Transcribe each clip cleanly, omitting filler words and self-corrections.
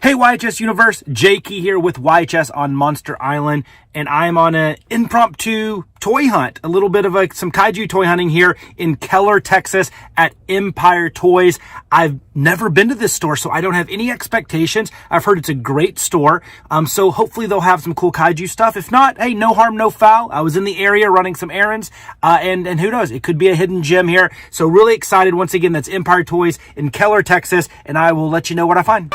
Hey YHS Universe, Jakey here with YHS on Monster Island, and I'm on an impromptu toy hunt, a little bit of some kaiju toy hunting here in Keller, Texas at Empire Toys. I've never been to this store, so I don't have any expectations. I've heard it's a great store, so hopefully they'll have some cool kaiju stuff. If not, hey, no harm, no foul. I was in the area running some errands, and who knows, it could be a hidden gem here. So really excited. Once again, that's Empire Toys in Keller, Texas, and I will let you know what I find.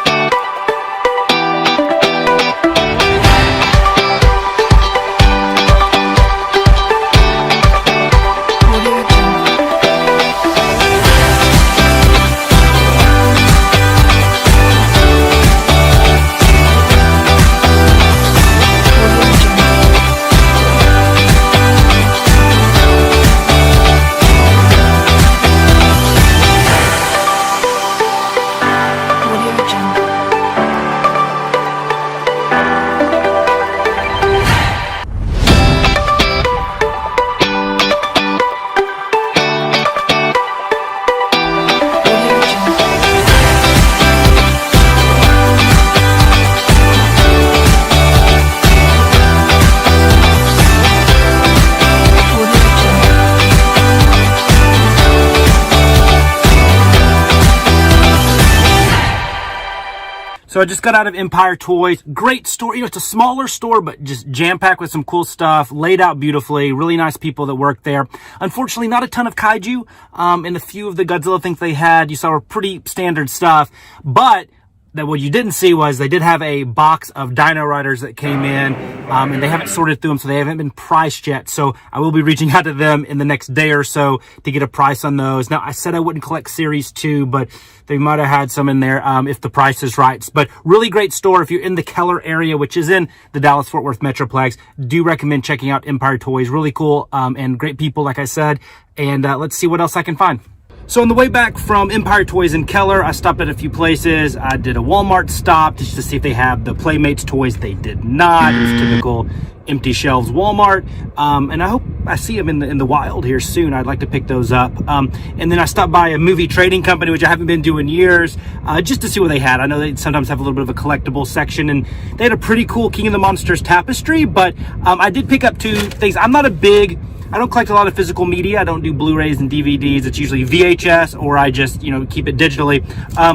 So I just got out of Empire Toys. Great store. You know, it's a smaller store, but just jam-packed with some cool stuff, laid out beautifully, really nice people that work there. Unfortunately, not a ton of kaiju, and a few of the Godzilla things they had, you saw were pretty standard stuff, but that what you didn't see was they did have a box of Dino Riders that came in, and they haven't sorted through them, so they haven't been priced yet. So I will be reaching out to them in the next day or so to get a price on those. Now, I said I wouldn't collect Series 2, but they might have had some in there if the price is right. But really great store. If you're in the Keller area, which is in the Dallas-Fort Worth Metroplex, do recommend checking out Empire Toys. Really cool and great people, like I said. And let's see what else I can find. So on the way back from Empire Toys in Keller, I stopped at a few places. I did a Walmart stop just to see if they have the Playmates toys. They did not. It was typical empty shelves Walmart. And I hope I see them in the wild here soon. I'd like to pick those up. And then I stopped by a movie trading company, which I haven't been to in years, just to see what they had. I know they sometimes have a little bit of a collectible section, and they had a pretty cool King of the Monsters tapestry, but I did pick up two things. I don't collect a lot of physical media. I don't do Blu-rays and DVDs. It's usually VHS, or I just, keep it digitally.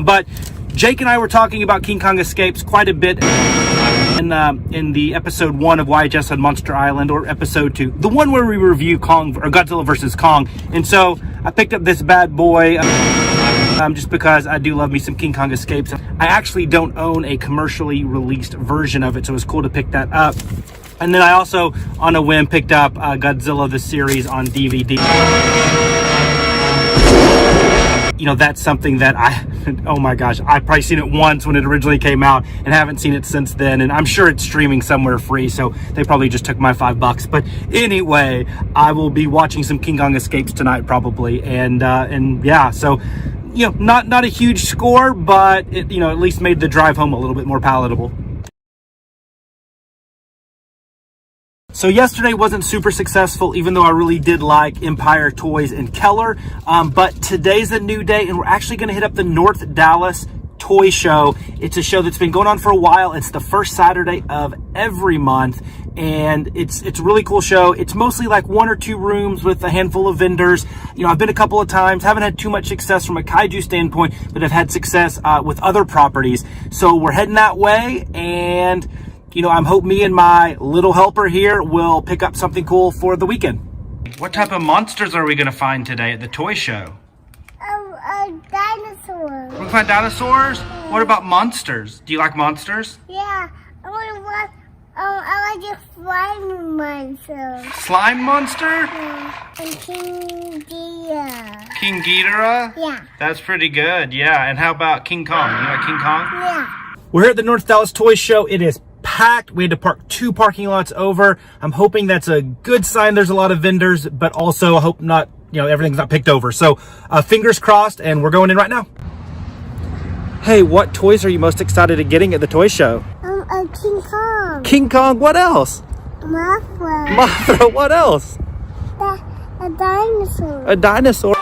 But Jake and I were talking about King Kong Escapes quite a bit in the episode 1 of YHS on Monster Island, or episode 2, the one where we review Kong or Godzilla versus Kong. And so I picked up this bad boy just because I do love me some King Kong Escapes. I actually don't own a commercially released version of it, so it was cool to pick that up. And then I also, on a whim, picked up Godzilla the series on DVD. That's something that oh my gosh, I've probably seen it once when it originally came out and haven't seen it since then. And I'm sure it's streaming somewhere free, so they probably just took my $5. But anyway, I will be watching some King Kong Escapes tonight probably. And yeah, so, not a huge score, but it, at least made the drive home a little bit more palatable. So yesterday wasn't super successful, even though I really did like Empire Toys in Keller. But today's a new day, and we're actually going to hit up the North Dallas Toy Show. It's a show that's been going on for a while. It's the first Saturday of every month, and it's a really cool show. It's mostly like 1 or 2 rooms with a handful of vendors. I've been a couple of times, haven't had too much success from a kaiju standpoint, but I've had success with other properties. So we're heading that way, and I'm hoping me and my little helper here will pick up something cool for the weekend. What type of monsters are we going to find today at the toy show? Dinosaurs. We're going to find dinosaurs? Yeah. What about monsters? Do you like monsters? Yeah. I like a slime monster. Slime monster? Yeah. And King Ghidorah. King Ghidorah? Yeah. That's pretty good, yeah. And how about King Kong? You like King Kong? Yeah. We're here at the North Dallas Toy Show. It is packed. We had to park 2 parking lots over. I'm hoping that's a good sign. There's a lot of vendors, but also I hope not, everything's not picked over. So fingers crossed, and we're going in right now. Hey, what toys are you most excited at getting at the toy show? King Kong. King Kong, what else? Mothra. Mothra, what else? A dinosaur. A dinosaur.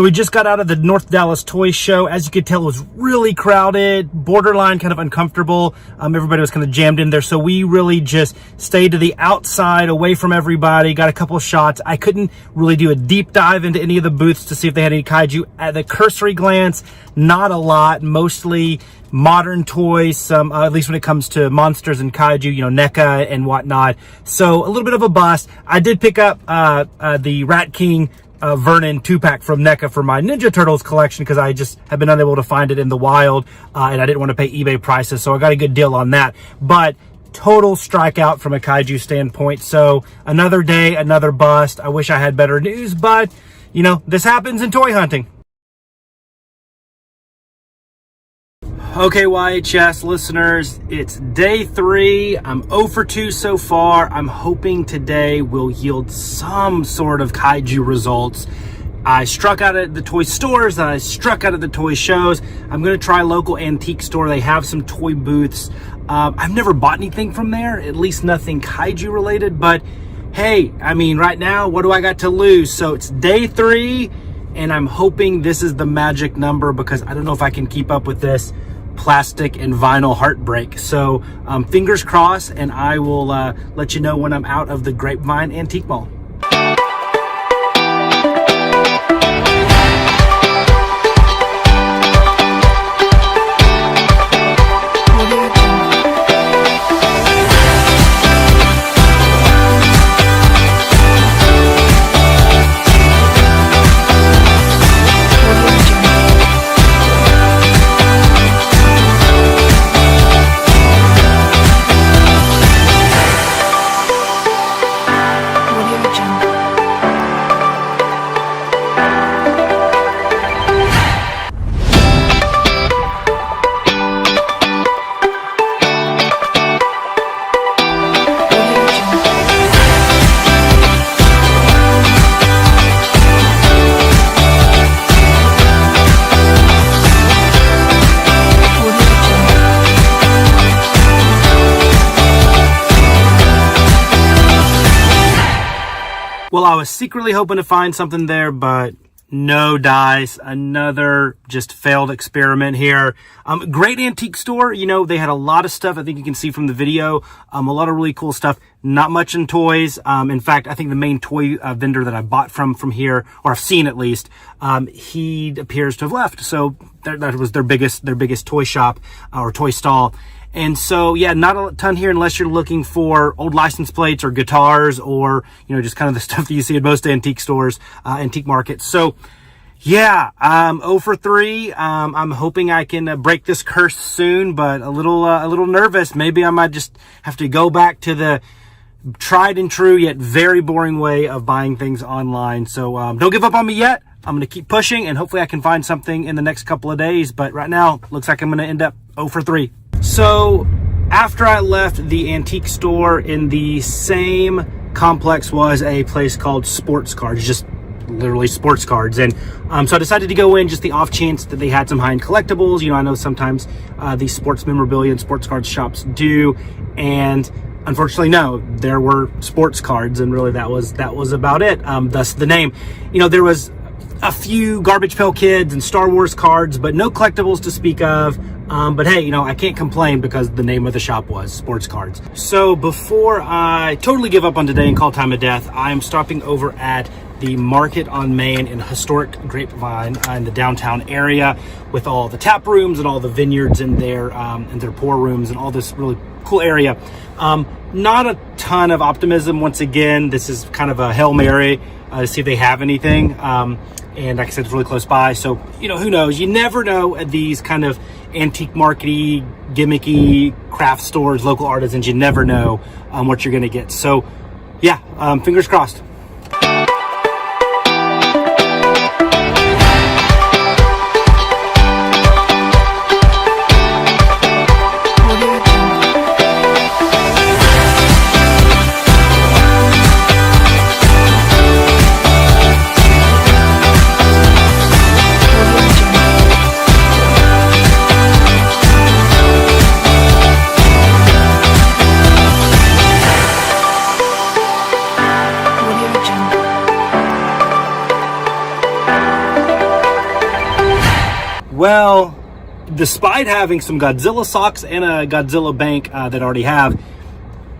So we just got out of the North Dallas Toy Show. As you could tell, it was really crowded, borderline kind of uncomfortable. Everybody was kind of jammed in there. So we really just stayed to the outside, away from everybody, got a couple of shots. I couldn't really do a deep dive into any of the booths to see if they had any kaiju. At the cursory glance, not a lot, mostly modern toys, some at least when it comes to monsters and kaiju, you know, NECA and whatnot. So a little bit of a bust. I did pick up the Rat King Vernon 2-pack from NECA for my Ninja Turtles collection because I just have been unable to find it in the wild, and I didn't want to pay eBay prices, so I got a good deal on that. But total strikeout from a kaiju standpoint. So another day, another bust. I wish I had better news, but you know, this happens in toy hunting. Okay, YHS listeners, it's day 3. I'm 0 for 2 so far. I'm hoping today will yield some sort of kaiju results. I struck out at the toy stores, I struck out at the toy shows. I'm going to try local antique store. They have some toy booths. I've never bought anything from there, at least nothing kaiju related, but hey, I mean, right now, what do I got to lose? So it's day 3, and I'm hoping this is the magic number because I don't know if I can keep up with this plastic and vinyl heartbreak. So fingers crossed, and I will let you know when I'm out of the Grapevine Antique Mall. Well, I was secretly hoping to find something there, but no dice. Another just failed experiment here. Great antique store. You know, they had a lot of stuff. I think you can see from the video, a lot of really cool stuff. Not much in toys. In fact, I think the main toy vendor that I bought from here, or I've seen at least, he appears to have left. So that was their biggest toy shop or toy stall. And so, yeah, not a ton here unless you're looking for old license plates or guitars or, you know, just kind of the stuff that you see at most antique stores, antique markets. So, yeah, 0 for 3. I'm hoping I can break this curse soon, but a little nervous. Maybe I might just have to go back to the tried and true yet very boring way of buying things online. So, don't give up on me yet. I'm going to keep pushing, and hopefully I can find something in the next couple of days. But right now, looks like I'm going to end up 0 for 3. So after I left the antique store, in the same complex was a place called Sports Cards, just literally sports cards. And so I decided to go in just the off chance that they had some high-end collectibles. You know, I know sometimes these sports memorabilia and sports cards shops do. And unfortunately, no, there were sports cards, and really that was about it. Thus the name. You know, there was a few Garbage Pail Kids and Star Wars cards, but no collectibles to speak of. But hey, you know, I can't complain because the name of the shop was Sports Cards. So before I totally give up on today and call time a death, I'm stopping over at the Market on Main in historic Grapevine in the downtown area with all the tap rooms and all the vineyards in their pour rooms and all this really cool area. Not a ton of optimism. Once again, this is kind of a Hail Mary to see if they have anything. And like I said, it's really close by. So, you know, who knows? You never know at these kind of antique markety, gimmicky craft stores, local artisans. You never know what you're going to get. So, yeah, fingers crossed. Well, despite having some Godzilla socks and a Godzilla bank that I already have,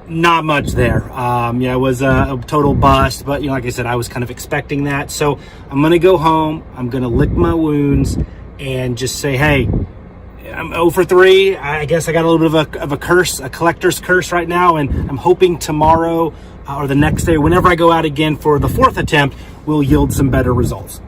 not much there. Yeah, it was a total bust, but like I said, I was kind of expecting that. So I'm gonna go home, I'm gonna lick my wounds and just say, hey, I'm 0 for 3. I guess I got a little bit of a curse, a collector's curse right now, and I'm hoping tomorrow or the next day, whenever I go out again for the 4th attempt, will yield some better results.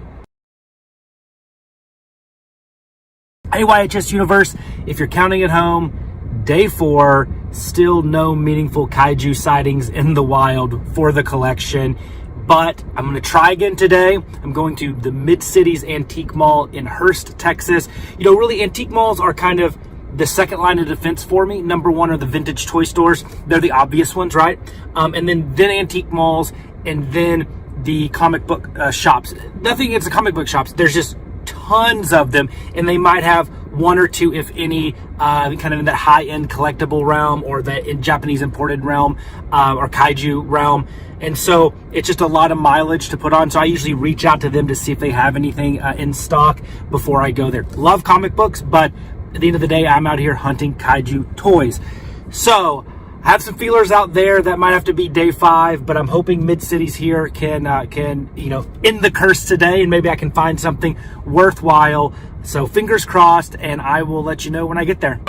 Hey, YHS Universe, if you're counting at home, day 4, still no meaningful kaiju sightings in the wild for the collection. But I'm going to try again today. I'm going to the Mid-Cities Antique Mall in Hurst, Texas. Really, antique malls are kind of the second line of defense for me. Number 1 are the vintage toy stores. They're the obvious ones, right? And then antique malls, and then the comic book shops. Nothing against the comic book shops. There's just tons of them, and they might have 1 or 2, if any, kind of in that high-end collectible realm or that in Japanese imported realm or kaiju realm. And so it's just a lot of mileage to put on. So I usually reach out to them to see if they have anything in stock before I go there. Love comic books, but at the end of the day, I'm out here hunting kaiju toys. So I have some feelers out there that might have to be day 5, but I'm hoping Mid-Cities here can end the curse today, and maybe I can find something worthwhile. So fingers crossed, and I will let you know when I get there.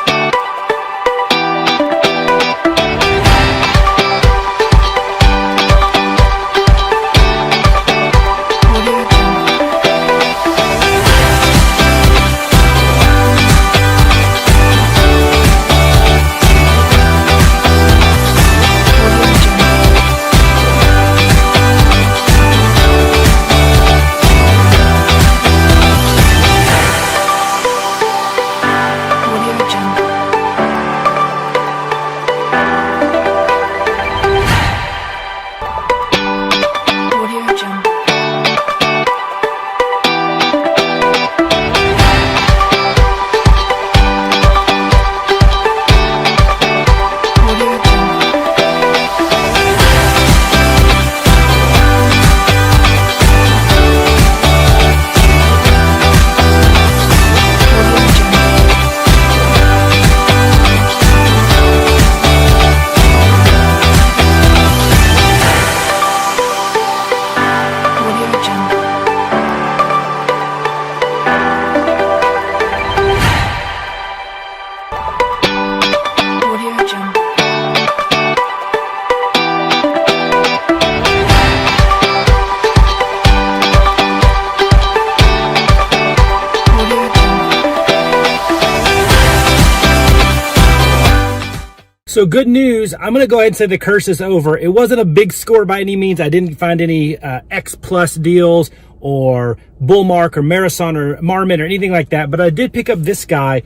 So good news, I'm going to go ahead and say the curse is over. It wasn't a big score by any means. I didn't find any X plus deals or Bullmark or Marathon or Marmot or anything like that, but I did pick up this guy.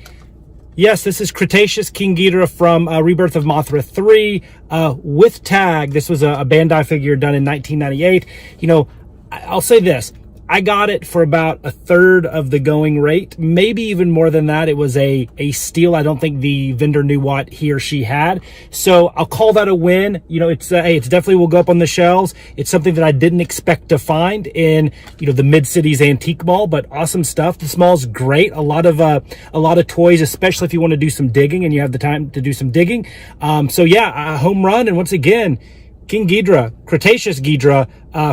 Yes, this is Cretaceous King Ghidorah from Rebirth of Mothra 3 with tag. This was a Bandai figure done in 1998. I'll say this. I got it for about 1/3 of the going rate, maybe even more than that. It was a steal. I don't think the vendor knew what he or she had. So I'll call that a win. It's definitely will go up on the shelves. It's something that I didn't expect to find in, the Mid-Cities Antique Mall, but awesome stuff. This mall's great. A lot of toys, especially if you want to do some digging and you have the time to do some digging. So yeah, a home run. And once again, King Ghidorah, Cretaceous Ghidorah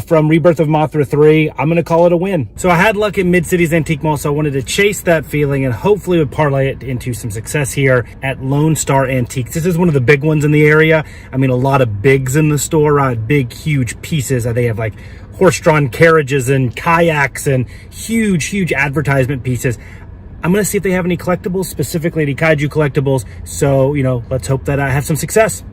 from Rebirth of Mothra 3. I'm going to call it a win. So I had luck at Mid-Cities Antique Mall, so I wanted to chase that feeling and hopefully would parlay it into some success here at Lone Star Antiques. This is one of the big ones in the area. I mean, a lot of bigs in the store, big, huge pieces. They have like horse-drawn carriages and kayaks and huge advertisement pieces. I'm going to see if they have any collectibles, specifically any kaiju collectibles. So, let's hope that I have some success.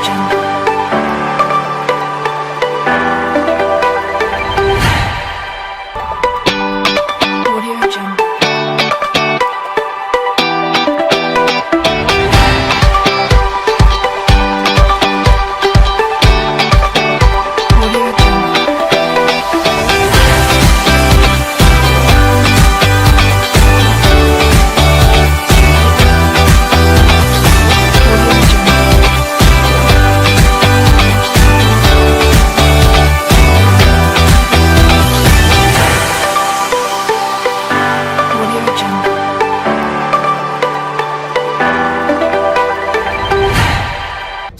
Jungle.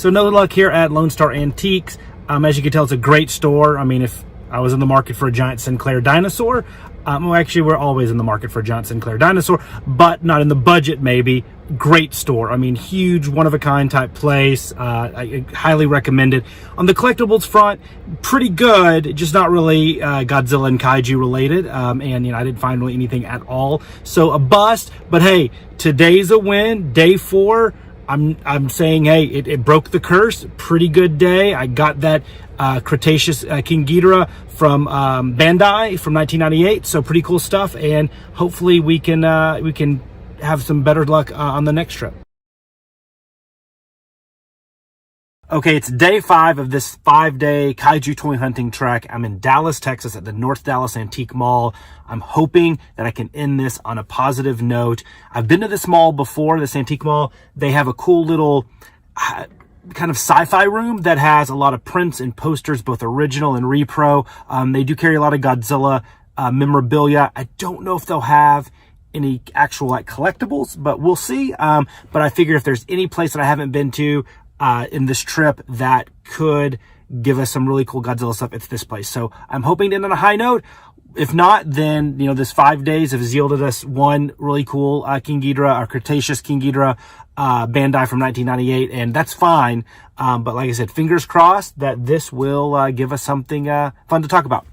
So no luck here at Lone Star Antiques. As you can tell, it's a great store. I mean, if I was in the market for a giant Sinclair dinosaur, well, actually, we're always in the market for a giant Sinclair dinosaur, but not in the budget, maybe. Great store. I mean, huge, one-of-a-kind type place. I highly recommend it. On the collectibles front, pretty good, just not really Godzilla and Kaiju related. And, you know, I didn't find really anything at all. So a bust, but hey, today's a win. Day 4. I'm saying, hey, it broke the curse. Pretty good day. I got that Cretaceous King Ghidorah from Bandai from 1998. So pretty cool stuff. And hopefully we can have some better luck on the next trip. Okay, it's day 5 of this 5-day Kaiju toy hunting trek. I'm in Dallas, Texas at the North Dallas Antique Mall. I'm hoping that I can end this on a positive note. I've been to this mall before, this antique mall. They have a cool little kind of sci-fi room that has a lot of prints and posters, both original and repro. They do carry a lot of Godzilla memorabilia. I don't know if they'll have any actual like collectibles, but we'll see. But I figure if there's any place that I haven't been to in this trip that could give us some really cool Godzilla stuff, it's this place. So I'm hoping to end on a high note. If not, then, you know, this 5 days has yielded us one really cool King Ghidorah, or Cretaceous King Ghidorah Bandai from 1998, and that's fine. But like I said, fingers crossed that this will give us something fun to talk about.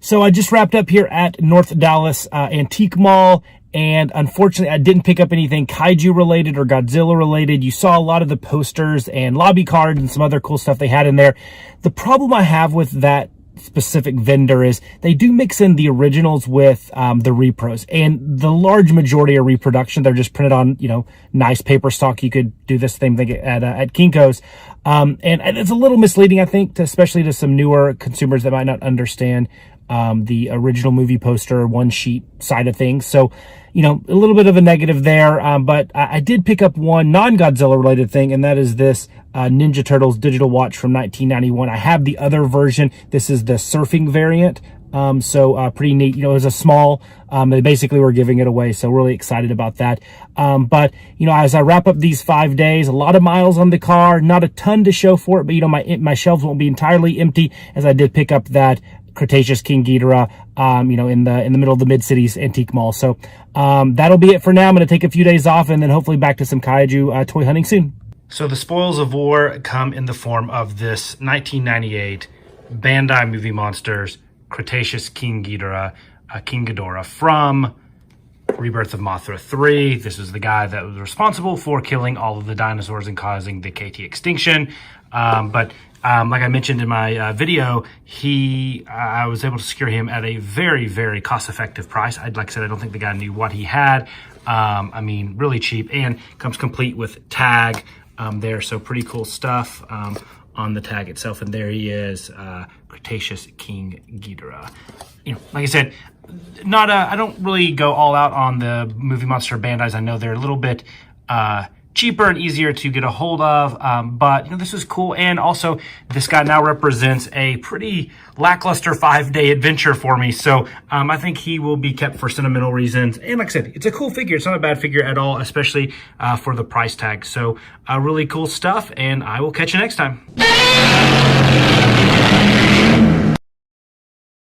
So I just wrapped up here at North Dallas Antique Mall, and unfortunately I didn't pick up anything Kaiju related or Godzilla related. You saw a lot of the posters and lobby cards and some other cool stuff they had in there. The problem I have with that specific vendor is they do mix in the originals with the repros, and the large majority are reproduction. They're just printed on, you know, nice paper stock. You could do this same thing at Kinko's, and it's a little misleading, I think, especially to some newer consumers that might not understand the original movie poster one sheet side of things. So, you know, a little bit of a negative there, but I did pick up one non-Godzilla related thing, and that is this Ninja Turtles digital watch from 1991. I have the other version. This is the surfing variant. So pretty neat. You know, it was a small, they basically were giving it away. So really excited about that. But, you know, as I wrap up these 5 days, a lot of miles on the car, not a ton to show for it, but, you know, my shelves won't be entirely empty, as I did pick up that Cretaceous King Ghidorah, you know, in the middle of the Mid-Cities Antique Mall. So, that'll be it for now. I'm going to take a few days off and then hopefully back to some Kaiju toy hunting soon. So the spoils of war come in the form of this 1998 Bandai Movie Monsters Cretaceous King Ghidorah from Rebirth of Mothra 3. This is the guy that was responsible for killing all of the dinosaurs and causing the KT extinction. But like I mentioned in my video, I was able to secure him at a very, very cost-effective price. Like I said, I don't think the guy knew what he had. I mean, really cheap, and comes complete with tag there. So pretty cool stuff on the tag itself. And there he is, Cretaceous King Ghidorah. You know, like I said, I don't really go all out on the movie monster Bandais. I know they're a little bit cheaper and easier to get a hold of. But this is cool. And also this guy now represents a pretty lackluster 5-day adventure for me. So I think he will be kept for sentimental reasons. And like I said, it's a cool figure. It's not a bad figure at all, especially for the price tag. So really cool stuff. And I will catch you next time.